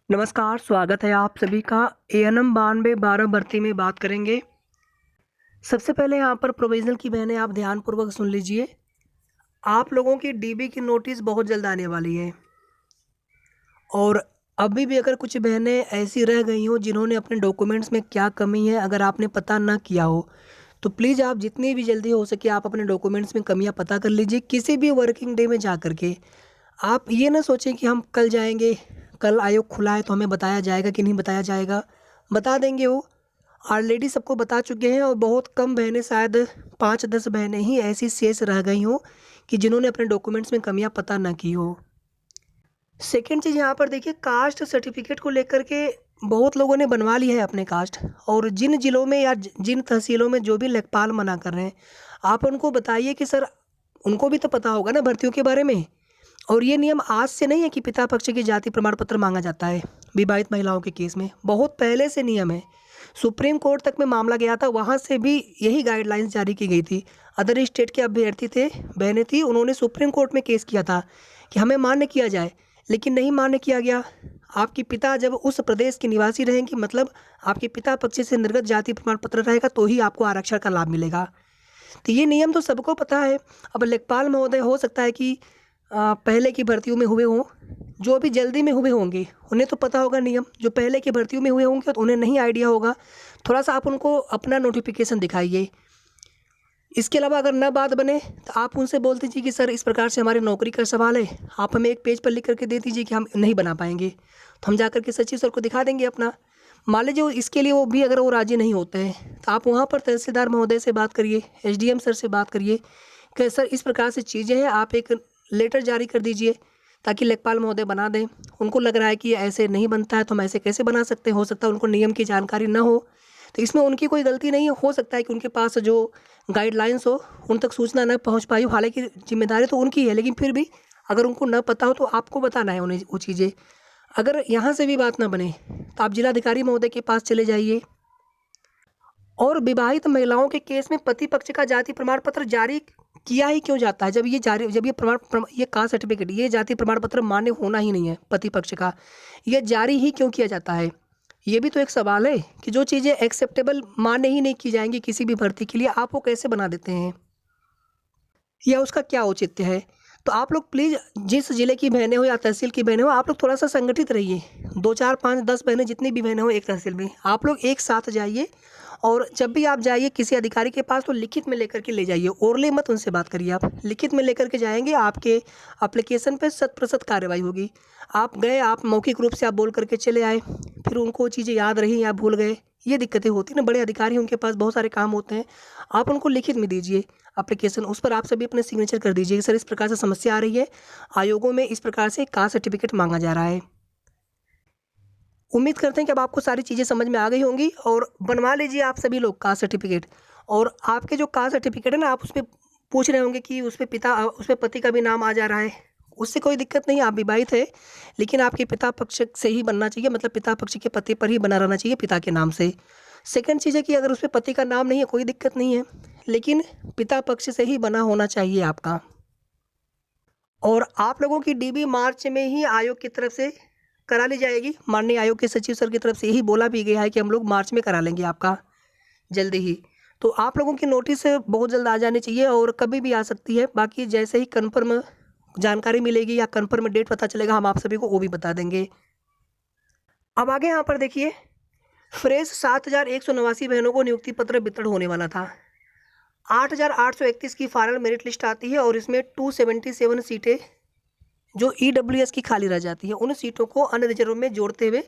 नमस्कार, स्वागत है आप सभी का। एएनएम 9212 भर्ती में बात करेंगे। सबसे पहले यहाँ पर प्रोविज़नल की बहनें आप ध्यानपूर्वक सुन लीजिए। आप लोगों की डीबी की नोटिस बहुत जल्द आने वाली है और अभी भी अगर कुछ बहनें ऐसी रह गई हों जिन्होंने अपने डॉक्यूमेंट्स में क्या कमी है अगर आपने पता ना किया हो, तो प्लीज़ आप जितनी भी जल्दी हो सके आप अपने डॉक्यूमेंट्स में कमियाँ पता कर लीजिए किसी भी वर्किंग डे में जा कर के। आप ये ना सोचें कि हम कल जाएँगे, कल आयोग खुला है तो हमें बताया जाएगा कि नहीं बताया जाएगा। बता देंगे वो, ऑलरेडी सबको बता चुके हैं और बहुत कम बहनें शायद 5-10 बहनें ही ऐसी शेष रह गई हों कि जिन्होंने अपने डॉक्यूमेंट्स में कमियाँ पता ना की हो। सेकंड चीज़ यहाँ पर देखिए, कास्ट सर्टिफिकेट को लेकर के बहुत लोगों ने बनवा लिया है अपने कास्ट, और जिन ज़िलों में या जिन तहसीलों में जो भी लेखपाल मना कर रहे हैं, आप उनको बताइए कि सर उनको भी तो पता होगा ना भर्तियों के बारे में। और ये नियम आज से नहीं है कि पिता पक्ष की जाति प्रमाण पत्र मांगा जाता है विवाहित महिलाओं के केस में, बहुत पहले से नियम है। सुप्रीम कोर्ट तक में मामला गया था, वहाँ से भी यही गाइडलाइंस जारी की गई थी। अदर स्टेट के अभ्यर्थी थे, बहनें थी, उन्होंने सुप्रीम कोर्ट में केस किया था कि हमें मान्य किया जाए, लेकिन नहीं मान्य किया गया। आपके पिता जब उस प्रदेश के निवासी रहेंगे, मतलब आपके पिता पक्ष से निर्गत जाति प्रमाण पत्र रहेगा, तो ही आपको आरक्षण का लाभ मिलेगा। तो ये नियम तो सबको पता है। अब लेखपाल महोदय हो सकता है कि पहले की भर्तियों में हुए हों, जो अभी जल्दी में हुए होंगे उन्हें तो पता होगा नियम, जो पहले की भर्तियों में हुए होंगे तो उन्हें नहीं आइडिया होगा। थोड़ा सा आप उनको अपना नोटिफिकेशन दिखाइए। इसके अलावा अगर ना बात बने तो आप उनसे बोल दीजिए कि सर इस प्रकार से हमारी नौकरी का सवाल है, आप हमें एक पेज पर लिख करके दे दीजिए कि हम नहीं बना पाएंगे, तो हम जा करके सचिव सर को दिखा देंगे अपना। मान लीजिए इसके लिए वो भी अगर वो राजी नहीं होते हैं तो आप वहाँ पर तहसीलदार महोदय से बात करिए, एसडीएम सर से बात करिए कि सर इस प्रकार से चीज़ें हैं, आप एक लेटर जारी कर दीजिए ताकि लेखपाल महोदय बना दें। उनको लग रहा है कि ऐसे नहीं बनता है तो हम ऐसे कैसे बना सकते हैं, हो सकता है उनको नियम की जानकारी ना हो, तो इसमें उनकी कोई गलती नहीं है। हो सकता है कि उनके पास जो गाइडलाइंस हो उन तक सूचना न पहुंच पाई हो, हालांकि जिम्मेदारी तो उनकी है, लेकिन फिर भी अगर उनको न पता हो तो आपको बताना है उन्हें वो चीज़ें। अगर यहाँ से भी बात ना बने तो आप जिलाधिकारी महोदय के पास चले जाइए। और विवाहित महिलाओं के केस में पति पक्ष का जाति प्रमाण पत्र जारी किया ही क्यों जाता है, जब ये कास्ट सर्टिफिकेट, ये जाति प्रमाण पत्र मान्य होना ही नहीं है पति पक्ष का, ये जारी ही क्यों किया जाता है? ये भी तो एक सवाल है कि जो चीज़ें एक्सेप्टेबल मान्य ही नहीं की जाएंगी किसी भी भर्ती के लिए, आप वो कैसे बना देते हैं, या उसका क्या औचित्य है? तो आप लोग प्लीज़, जिस ज़िले की बहनें हो या तहसील की बहनें हो, आप लोग थोड़ा सा संगठित रहिए। 2 4 5 10 बहनें जितनी भी बहनें हो एक तहसील में, आप लोग एक साथ जाइए। और जब भी आप जाइए किसी अधिकारी के पास तो लिखित में लेकर के ले जाइए, ओरली मत उनसे बात करिए। आप लिखित में लेकर के जाएंगे, आपके एप्लीकेशन पे 100% कार्रवाई होगी। आप गए, आप मौखिक रूप से आप बोल करके चले आए, फिर उनको वो चीज़ें याद रही या भूल गए, ये दिक्कतें होती हैं ना। बड़े अधिकारी उनके पास बहुत सारे काम होते हैं, आप उनको लिखित में दीजिए एप्लीकेशन, उस पर आप सभी अपने सिग्नेचर कर दीजिए कि सर इस प्रकार से समस्या आ रही है, आयोगों में इस प्रकार से कास्ट सर्टिफिकेट मांगा जा रहा है। उम्मीद करते हैं कि अब आपको सारी चीज़ें समझ में आ गई होंगी, और बनवा लीजिए आप सभी लोग कास्ट सर्टिफिकेट। और आपके जो कास्ट सर्टिफिकेट है ना, आप उस पर पूछ रहे होंगे कि उस पर पति का भी नाम आ जा रहा है, उससे कोई दिक्कत नहीं है। आप विवाहित है, लेकिन आपके पिता पक्ष से ही बनना चाहिए, मतलब पिता पक्ष के पति पर ही बना रहना चाहिए, पिता के नाम से। सेकंड चीज़ है कि अगर उस पर पति का नाम नहीं है कोई दिक्कत नहीं है, लेकिन पिता पक्ष से ही बना होना चाहिए आपका। और आप लोगों की डीबी मार्च में ही आयोग की तरफ से करा ली जाएगी। माननीय आयोग के सचिव सर की तरफ से यही बोला भी गया है कि हम लोग मार्च में करा लेंगे आपका जल्दी ही। तो आप लोगों की नोटिस बहुत जल्द आ जानी चाहिए और कभी भी आ सकती है। बाकी जैसे ही कन्फर्म जानकारी मिलेगी या कन्फर्म डेट पता चलेगा, हम आप सभी को वो भी बता देंगे। अब आगे यहाँ पर देखिए, फ्रेश 7,189 बहनों को नियुक्ति पत्र वितरण होने वाला था। 8,831 की फाइनल मेरिट लिस्ट आती है और इसमें 277 सीटें जो ईडब्ल्यूएस की खाली रह जाती है, उन सीटों को अन्य रिजर्व में जोड़ते हुए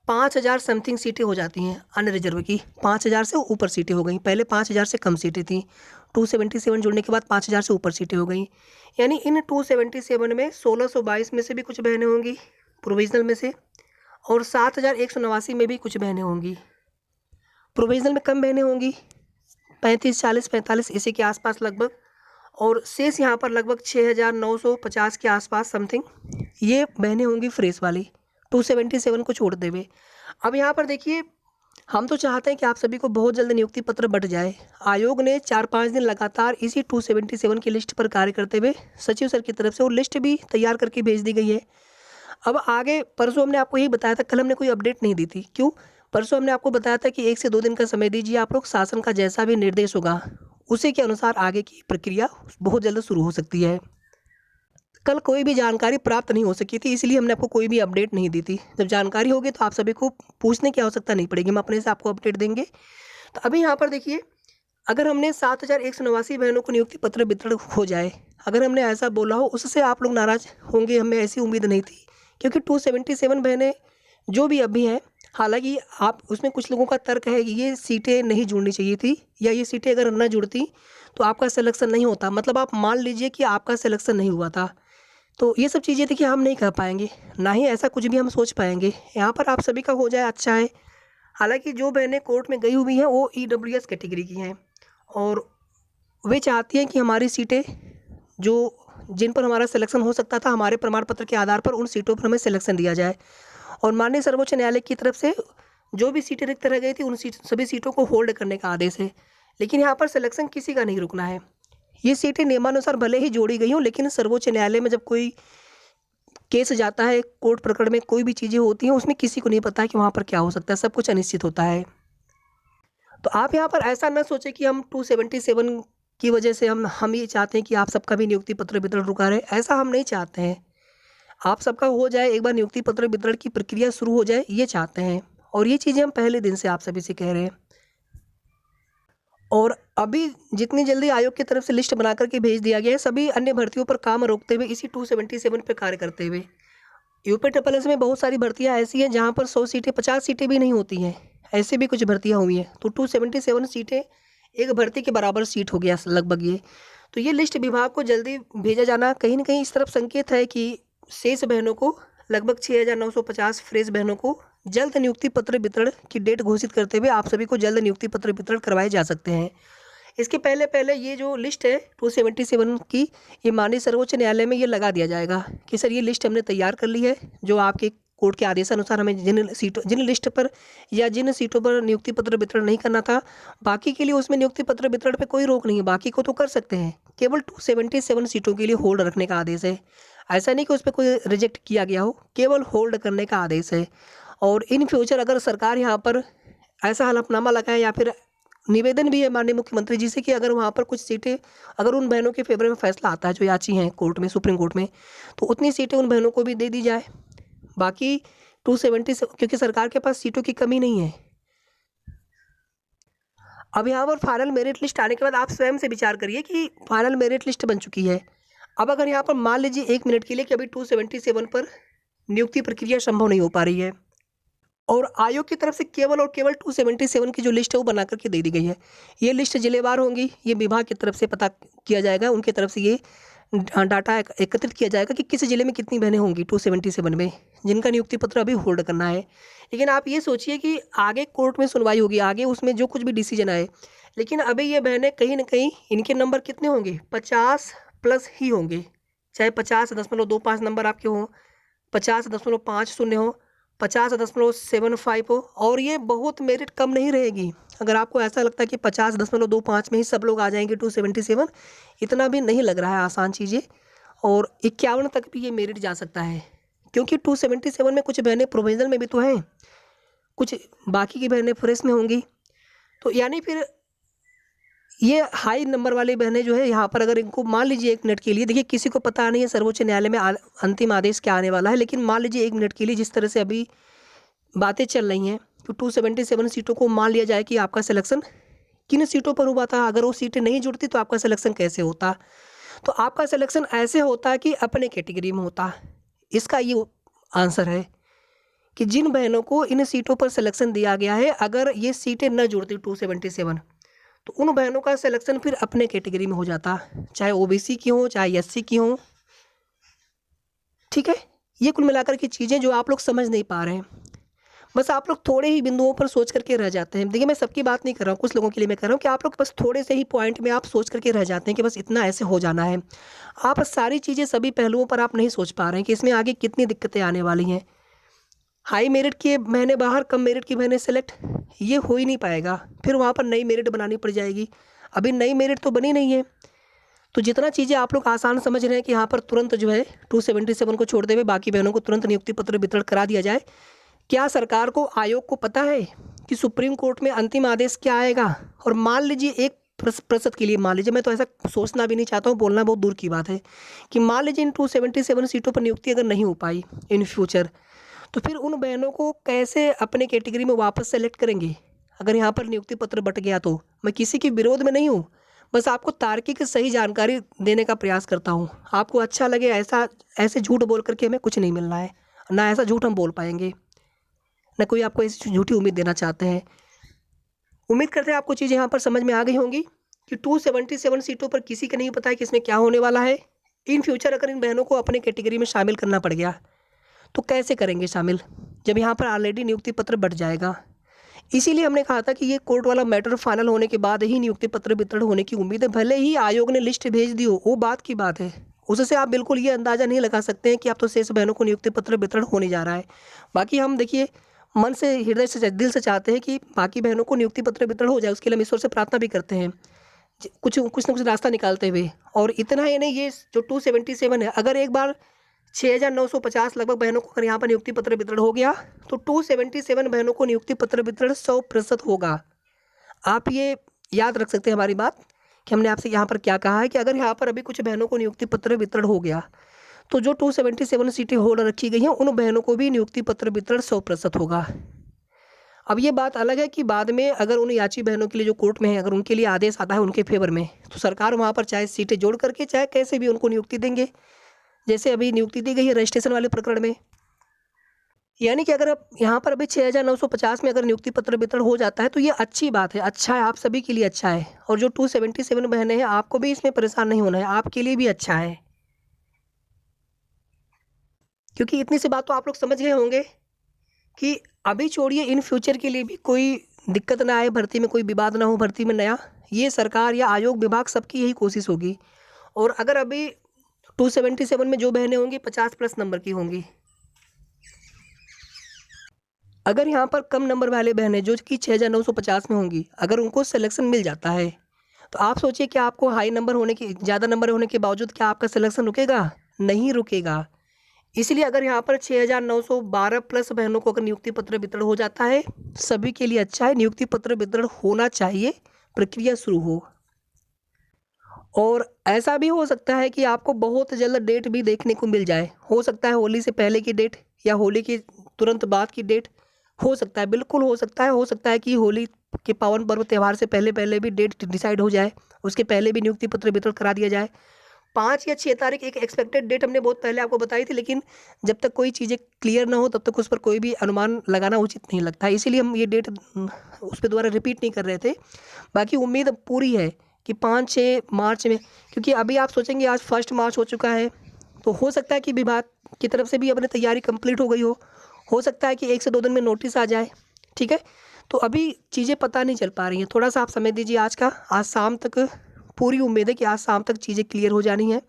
5,000 समथिंग सीटें हो जाती हैं। अन्य रिजर्व की 5,000 से ऊपर सीटें हो गई, पहले 5,000 से कम सीटें थी, 277 जुड़ने के बाद 5,000 से ऊपर सीटें हो गई। यानी इन 277 में 1,622 में से भी कुछ बहनें होंगी प्रोविजनल में से, और 7,189 में भी कुछ बहनें होंगी। प्रोविजनल में कम बहनें होंगी, 35, 40, 45 इसी के आसपास लगभग, और शेष यहाँ पर लगभग 6,950 के आसपास समथिंग ये बहनें होंगी फ्रेश वाली, 277 को छोड़ते हुए। अब यहाँ पर देखिए, हम तो चाहते हैं कि आप सभी को बहुत जल्द नियुक्ति पत्र बंट जाए। आयोग ने 4-5 दिन लगातार इसी 277 की लिस्ट पर कार्य करते हुए सचिव सर की तरफ से वो लिस्ट भी तैयार करके भेज दी गई है। अब आगे परसों हमने आपको यही बताया था, कल हमने कोई अपडेट नहीं दी थी। क्यों? परसों हमने आपको बताया था कि 1 से 2 दिन का समय दीजिए आप लोग, शासन का जैसा भी निर्देश होगा उसी के अनुसार आगे की प्रक्रिया बहुत जल्द शुरू हो सकती है। कल कोई भी जानकारी प्राप्त नहीं हो सकी थी, इसलिए हमने आपको कोई भी अपडेट नहीं दी थी। जब जानकारी होगी तो आप सभी को पूछने की आवश्यकता नहीं पड़ेगी, हम अपने से आपको अपडेट देंगे। तो अभी यहाँ पर देखिए, अगर हमने 7,189 बहनों को नियुक्ति पत्र वितरण हो जाए, अगर हमने ऐसा बोला हो, उससे आप लोग नाराज़ होंगे, हमें ऐसी उम्मीद नहीं थी। क्योंकि 277 बहनें जो भी अभी हैं, हालांकि आप उसमें कुछ लोगों का तर्क है कि ये सीटें नहीं जुड़नी चाहिए थी, या ये सीटें अगर न जुड़ती तो आपका सिलेक्शन नहीं होता, मतलब आप मान लीजिए कि आपका सिलेक्शन नहीं हुआ था। तो ये सब चीज़ें देखिए हम नहीं कर पाएंगे, ना ही ऐसा कुछ भी हम सोच पाएंगे। यहाँ पर आप सभी का हो जाए अच्छा है। हालांकि जो बहनें कोर्ट में गई हुई हैं वो EWS कैटेगरी की हैं, और वे चाहती हैं कि हमारी सीटें जो जिन पर हमारा सिलेक्शन हो सकता था, हमारे प्रमाण पत्र के आधार पर उन सीटों पर हमें सिलेक्शन दिया जाए। और माननीय सर्वोच्च न्यायालय की तरफ से जो भी सीटें रिक्त रह गई थी उन सभी सीटों को होल्ड करने का आदेश है। लेकिन यहाँ पर सिलेक्शन किसी का नहीं रुकना है। ये सीटें नियमानुसार भले ही जोड़ी गई हों, लेकिन सर्वोच्च न्यायालय में जब कोई केस जाता है, कोर्ट प्रकरण में कोई भी चीज़ें होती हैं, उसमें किसी को नहीं पता कि वहाँ पर क्या हो सकता है, सब कुछ अनिश्चित होता है। तो आप यहाँ पर ऐसा न सोचें कि हम 277 की वजह से हम ये चाहते हैं कि आप सबका भी नियुक्ति पत्र वितरण रुका रहे, ऐसा हम नहीं चाहते हैं। आप सबका हो जाए, एक बार नियुक्ति पत्र वितरण की प्रक्रिया शुरू हो जाए, ये चाहते हैं। और ये चीज़ें हम पहले दिन से आप सभी से कह रहे हैं। और अभी जितनी जल्दी आयोग की तरफ से लिस्ट बना करके भेज दिया गया है, सभी अन्य भर्तियों पर काम रोकते हुए इसी 277 पर कार्य करते हुए। यूपीट्रिपलएस में बहुत सारी भर्तियां ऐसी हैं जहां पर 100 सीटें 50 सीटें भी नहीं होती हैं, ऐसे भी कुछ भर्तियां हुई हैं। तो 277 सीटें एक भर्ती के बराबर सीट हो गया लगभग ये। तो ये लिस्ट विभाग को जल्दी भेजा जाना कहीं ना कहीं इस तरफ संकेत है कि शेष बहनों को, लगभग 6,950 फ्रेश बहनों को जल्द नियुक्ति पत्र वितरण की डेट घोषित करते हुए आप सभी को जल्द नियुक्ति पत्र वितरण करवाए जा सकते हैं। इसके पहले ये जो लिस्ट है 277 की, ये माननीय सर्वोच्च न्यायालय में ये लगा दिया जाएगा कि सर ये लिस्ट हमने तैयार कर ली है, जो आपके कोर्ट के आदेशानुसार हमें जिन लिस्ट पर या जिन सीटों पर नियुक्ति पत्र वितरण नहीं करना था, बाकी के लिए उसमें नियुक्ति पत्र वितरण पे कोई रोक नहीं है, बाकी को तो कर सकते हैं। केवल 277 सीटों के लिए होल्ड रखने का आदेश है। ऐसा नहीं कि उस पर कोई रिजेक्ट किया गया हो, केवल होल्ड करने का आदेश है। और इन फ्यूचर अगर सरकार यहाँ पर ऐसा हलफनामा लगाए या फिर निवेदन भी है माननीय मुख्यमंत्री जी से कि अगर वहाँ पर कुछ सीटें, अगर उन बहनों के फेवर में फैसला आता है जो याची हैं कोर्ट में, सुप्रीम कोर्ट में, तो उतनी सीटें उन बहनों को भी दे दी जाए। बाकी 270 क्योंकि सरकार के पास सीटों की कमी नहीं है। अब यहाँ पर फाइनल मेरिट लिस्ट आने के बाद आप स्वयं से विचार करिए कि फाइनल मेरिट लिस्ट बन चुकी है। अब अगर यहाँ पर मान लीजिए 1 मिनट के लिए कि अभी 277 पर नियुक्ति प्रक्रिया संभव नहीं हो पा रही है, और आयोग की तरफ से केवल और केवल 277 की जो लिस्ट है वो बना करके दे दी गई है। ये लिस्ट जिलेवार होंगी, ये विभाग की तरफ से पता किया जाएगा, उनकी तरफ से ये डाटा एकत्रित किया जाएगा कि किस जिले में कितनी बहनें होंगी 277 में जिनका नियुक्ति पत्र अभी होल्ड करना है। लेकिन आप ये सोचिए कि आगे कोर्ट में सुनवाई होगी, आगे उसमें जो कुछ भी डिसीजन आए, लेकिन अभी ये बहनें कहीं ना कहीं इनके नंबर कितने होंगे, 50 प्लस ही होंगे। चाहे 50.25 नंबर आपके हों, 50.50 हो, 50.75 हो, और ये बहुत मेरिट कम नहीं रहेगी। अगर आपको ऐसा लगता है कि 50.25 में ही सब लोग आ जाएंगे 277, इतना भी नहीं लग रहा है आसान चीज़ें। और 51 तक भी ये मेरिट जा सकता है, क्योंकि 277 में कुछ बहनें प्रोविजनल में भी तो हैं, कुछ बाकी की बहनें फ्रेश में होंगी। तो यानी फिर ये हाई नंबर वाली बहनें जो है यहाँ पर, अगर इनको मान लीजिए 1 मिनट के लिए, देखिए किसी को पता नहीं है सर्वोच्च न्यायालय में अंतिम आदेश क्या आने वाला है, लेकिन मान लीजिए 1 मिनट के लिए जिस तरह से अभी बातें चल रही हैं, तो 277 सीटों को मान लिया जाए कि आपका सिलेक्शन किन सीटों पर हुआ था। अगर वो सीटें नहीं जुड़ती तो आपका सिलेक्शन कैसे होता? तो आपका सिलेक्शन ऐसे होता कि अपने कैटेगरी में होता। इसका ये आंसर है कि जिन बहनों को इन सीटों पर सिलेक्शन दिया गया है, अगर ये सीटें न जुड़ती 277, तो उन बहनों का सिलेक्शन फिर अपने कैटेगरी में हो जाता, चाहे ओबीसी की हो चाहे एससी की हो। ठीक है, ये कुल मिलाकर की चीज़ें जो आप लोग समझ नहीं पा रहे हैं, बस आप लोग थोड़े ही बिंदुओं पर सोच करके रह जाते हैं। देखिए मैं सबकी बात नहीं कर रहा हूँ, कुछ लोगों के लिए मैं कर रहा हूँ कि आप लोग बस थोड़े से ही पॉइंट में आप सोच करके रह जाते हैं कि बस इतना ऐसे हो जाना है। आप सारी चीज़ें, सभी पहलुओं पर आप नहीं सोच पा रहे हैं कि इसमें आगे कितनी दिक्कतें आने वाली हैं। हाई मेरिट की बहनें बाहर, कम मेरिट की बहनें सेलेक्ट, ये हो ही नहीं पाएगा। फिर वहाँ पर नई मेरिट बनानी पड़ जाएगी। अभी नई मेरिट तो बनी नहीं है, तो जितना चीज़ें आप लोग आसान समझ रहे हैं कि यहाँ पर तुरंत जो है 277 को छोड़ते हुए बाकी बहनों को तुरंत नियुक्ति पत्र वितरण करा दिया जाए। क्या सरकार को, आयोग को पता है कि सुप्रीम कोर्ट में अंतिम आदेश क्या आएगा? और मान लीजिए एक प्रतिशत के लिए, मान लीजिए, मैं तो ऐसा सोचना भी नहीं चाहता हूँ, बोलना बहुत दूर की बात है, कि मान लीजिए इन 277 सीटों पर नियुक्ति अगर नहीं हो पाई इन फ्यूचर, तो फिर उन बहनों को कैसे अपने कैटेगरी में वापस सेलेक्ट करेंगे? अगर यहाँ पर नियुक्ति पत्र बट गया तो मैं किसी के विरोध में नहीं हूँ, बस आपको तार्किक सही जानकारी देने का प्रयास करता हूँ। आपको अच्छा लगे ऐसा, ऐसे झूठ बोल करके हमें कुछ नहीं मिलना है, ना ऐसा झूठ हम बोल पाएंगे, ना कोई आपको ऐसी झूठी उम्मीद देना चाहते हैं। उम्मीद करते हैं आपको चीज़ें यहाँ पर समझ में आ गई होंगी कि 277 सीटों पर किसी का नहीं पता है कि इसमें क्या होने वाला है। इन फ्यूचर अगर इन बहनों को अपने कैटेगरी में शामिल करना पड़ गया तो कैसे करेंगे शामिल, जब यहाँ पर ऑलरेडी नियुक्ति पत्र बट जाएगा। इसीलिए हमने कहा था कि ये कोर्ट वाला मैटर फाइनल होने के बाद ही नियुक्ति पत्र वितरण होने की उम्मीद है। भले ही आयोग ने लिस्ट भेज दी हो, वो बात की बात है, उससे आप बिल्कुल ये अंदाज़ा नहीं लगा सकते हैं कि आप तो शेष बहनों को नियुक्ति पत्र वितरण होने जा रहा है। बाकी हम देखिए मन से, हृदय से, दिल से चाहते हैं कि बाकी बहनों को नियुक्ति पत्र वितरण हो जाए। उसके लिए हम ईश्वर से प्रार्थना भी करते हैं कुछ ना कुछ रास्ता निकालते हुए। और इतना ही नहीं, ये जो 277 है, अगर एक बार 6,950 लगभग बहनों को अगर यहाँ पर नियुक्ति पत्र वितरण हो गया तो 277 बहनों को नियुक्ति पत्र वितरण 100% होगा। आप ये याद रख सकते हैं हमारी बात कि हमने आपसे यहाँ पर क्या कहा है कि अगर यहाँ पर अभी कुछ बहनों को नियुक्ति पत्र वितरण हो गया तो जो 277 सीटें होल्ड रखी गई हैं उन बहनों को भी नियुक्ति पत्र वितरण 100% होगा। अब ये बात अलग है कि बाद में अगर उन याची बहनों के लिए जो कोर्ट में है, अगर उनके लिए आदेश आता है उनके फेवर में, तो सरकार वहाँ पर चाहे सीटें जोड़ करके चाहे कैसे भी उनको नियुक्ति देंगे, जैसे अभी नियुक्ति दी गई है रजिस्ट्रेशन वाले प्रकरण में। यानी कि अगर अब यहाँ पर अभी 6,950 में अगर नियुक्ति पत्र वितरण हो जाता है तो ये अच्छी बात है, अच्छा है, आप सभी के लिए अच्छा है। और जो 277 बहनें हैं, आपको भी इसमें परेशान नहीं होना है, आपके लिए भी अच्छा है, क्योंकि इतनी सी बात तो आप लोग समझ गए होंगे कि अभी छोड़िए, इन फ्यूचर के लिए भी कोई दिक्कत ना आए, भर्ती में कोई विवाद ना हो, भर्ती में नया, ये सरकार या आयोग विभाग सबकी यही कोशिश होगी। और अगर अभी 277 में जो बहनें होंगी 50+ नंबर की होंगी, अगर यहाँ पर कम नंबर वाले बहनें जो कि 6,950 में होंगी, अगर उनको सिलेक्शन मिल जाता है तो आप सोचिए कि आपको हाई नंबर होने के, ज़्यादा नंबर होने के बावजूद क्या आपका सिलेक्शन रुकेगा? नहीं रुकेगा। इसलिए अगर यहाँ पर 6,912+ बहनों को अगर नियुक्ति पत्र वितरण हो जाता है, सभी के लिए अच्छा है, नियुक्ति पत्र वितरण होना चाहिए, प्रक्रिया शुरू हो। और ऐसा भी हो सकता है कि आपको बहुत जल्द डेट भी देखने को मिल जाए, हो सकता है होली से पहले की डेट या होली के तुरंत बाद की डेट, हो सकता है, बिल्कुल हो सकता है। हो सकता है कि होली के पावन पर्व त्यौहार से पहले पहले भी डेट डिसाइड हो जाए, उसके पहले भी नियुक्ति पत्र वितरण करा दिया जाए। 5 या 6 तारीख एक एक्सपेक्टेड डेट हमने बहुत पहले आपको बताई थी, लेकिन जब तक कोई चीज़ें क्लियर ना हो तब तक उस पर कोई भी अनुमान लगाना उचित नहीं लगता, इसीलिए हम ये डेट उस पर दोबारा रिपीट नहीं कर रहे थे। बाकी उम्मीद पूरी है कि 5-6 मार्च में, क्योंकि अभी आप सोचेंगे आज 1 मार्च हो चुका है, तो हो सकता है कि विभाग की तरफ से भी अपनी तैयारी कंप्लीट हो गई हो सकता है कि 1 से 2 दिन में नोटिस आ जाए, ठीक है। तो अभी चीज़ें पता नहीं चल पा रही हैं, थोड़ा सा आप समय दीजिए आज शाम तक। पूरी उम्मीद है कि आज शाम तक चीज़ें क्लियर हो जानी है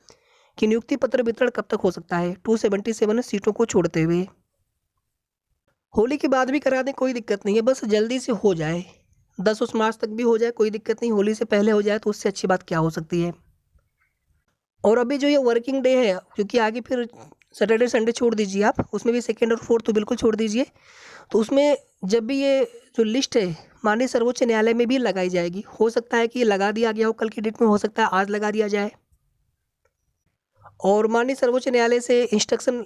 कि नियुक्ति पत्र वितरण कब तक हो सकता है 277 सीटों को छोड़ते हुए। होली के बाद भी करा दें, कोई दिक्कत नहीं है, बस जल्दी से हो जाए, 10 मार्च तक भी हो जाए, कोई दिक्कत नहीं, होली से पहले हो जाए तो उससे अच्छी बात क्या हो सकती है। और अभी जो ये वर्किंग डे है, क्योंकि आगे फिर सैटरडे संडे छोड़ दीजिए आप, उसमें भी 2 और 4 तो बिल्कुल छोड़ दीजिए, तो उसमें जब भी ये जो लिस्ट है माननीय सर्वोच्च न्यायालय में भी लगाई जाएगी, हो सकता है कि ये लगा दिया गया हो कल की डेट में, हो सकता है आज लगा दिया जाए। और माननीय सर्वोच्च न्यायालय से इंस्ट्रक्शन